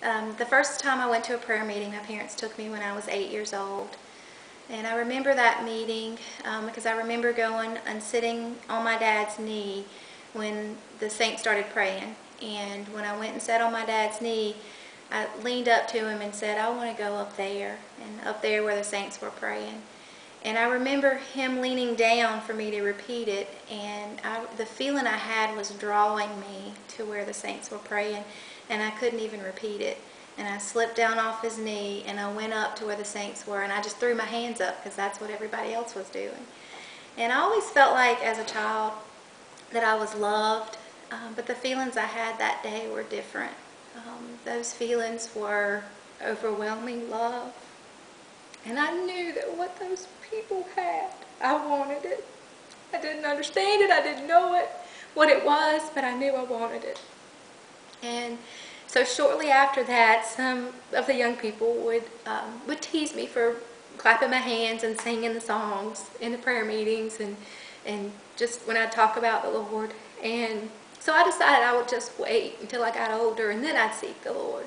The first time I went to a prayer meeting, my parents took me when I was 8 years old. And I remember that meeting because I remember going and sitting on my dad's knee when the saints started praying. And when I went and sat on my dad's knee, I leaned up to him and said, I want to go up there, and up there where the saints were praying. And I remember him leaning down for me to repeat it, and the feeling I had was drawing me to where the saints were praying, and I couldn't even repeat it. And I slipped down off his knee, and I went up to where the saints were, and I just threw my hands up because that's what everybody else was doing. And I always felt like as a child that I was loved, but the feelings I had that day were different. Those feelings were overwhelming love. And I knew that what those people had, I wanted it. I didn't understand it, I didn't know what it was, but I knew I wanted it. And so shortly after that, some of the young people would tease me for clapping my hands and singing the songs in the prayer meetings and just when I'd talk about the Lord. And so I decided I would just wait until I got older and then I'd seek the Lord.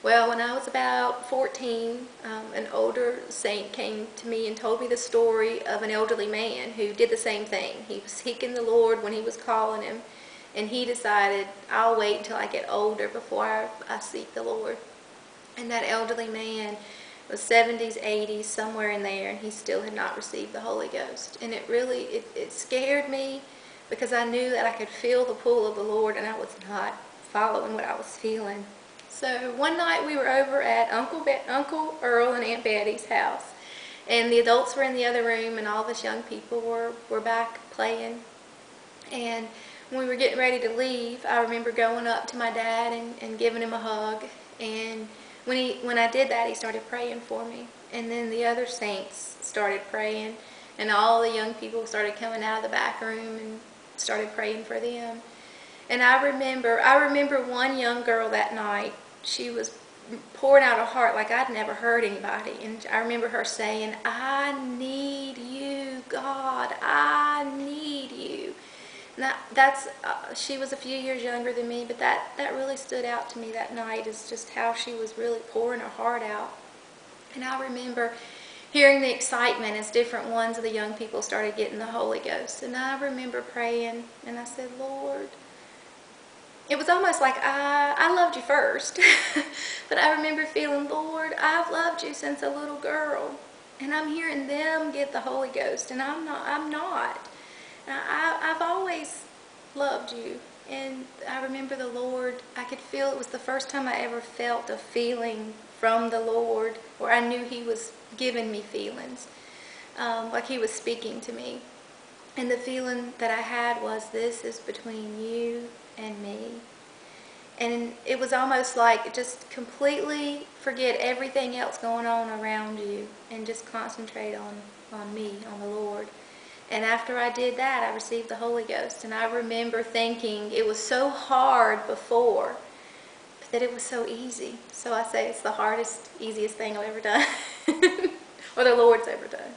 Well, when I was about 14, an older saint came to me and told me the story of an elderly man who did the same thing. He was seeking the Lord when he was calling him, and he decided, I'll wait until I get older before I seek the Lord. And that elderly man was 70s, 80s, somewhere in there, and he still had not received the Holy Ghost. And it scared me because I knew that I could feel the pull of the Lord, and I was not following what I was feeling. So one night we were over at Uncle Earl and Aunt Betty's house, and the adults were in the other room, and all this young people were back playing. And when we were getting ready to leave, I remember going up to my dad and giving him a hug. And when I did that, he started praying for me. And then the other saints started praying, and all the young people started coming out of the back room and started praying for them. And I remember one young girl that night. She was pouring out her heart like I'd never heard anybody. And I remember her saying, I need you, God, I need you. And she was a few years younger than me, but that really stood out to me that night, is just how she was really pouring her heart out. And I remember hearing the excitement as different ones of the young people started getting the Holy Ghost. And I remember praying, and I said, Lord, it was almost like I loved you first. But I remember feeling, Lord, I've loved you since a little girl, and I'm hearing them get the Holy Ghost, and I'm not. I've always loved you. And I remember the Lord, I could feel, it was the first time I ever felt a feeling from the Lord where I knew he was giving me feelings, like he was speaking to me. And the feeling that I had was, this is between you and me. And it was almost like just completely forget everything else going on around you and just concentrate on me, on the Lord. And after I did that, I received the Holy Ghost. And I remember thinking it was so hard before, but that it was so easy. So I say it's the hardest, easiest thing I've ever done, or the Lord's ever done.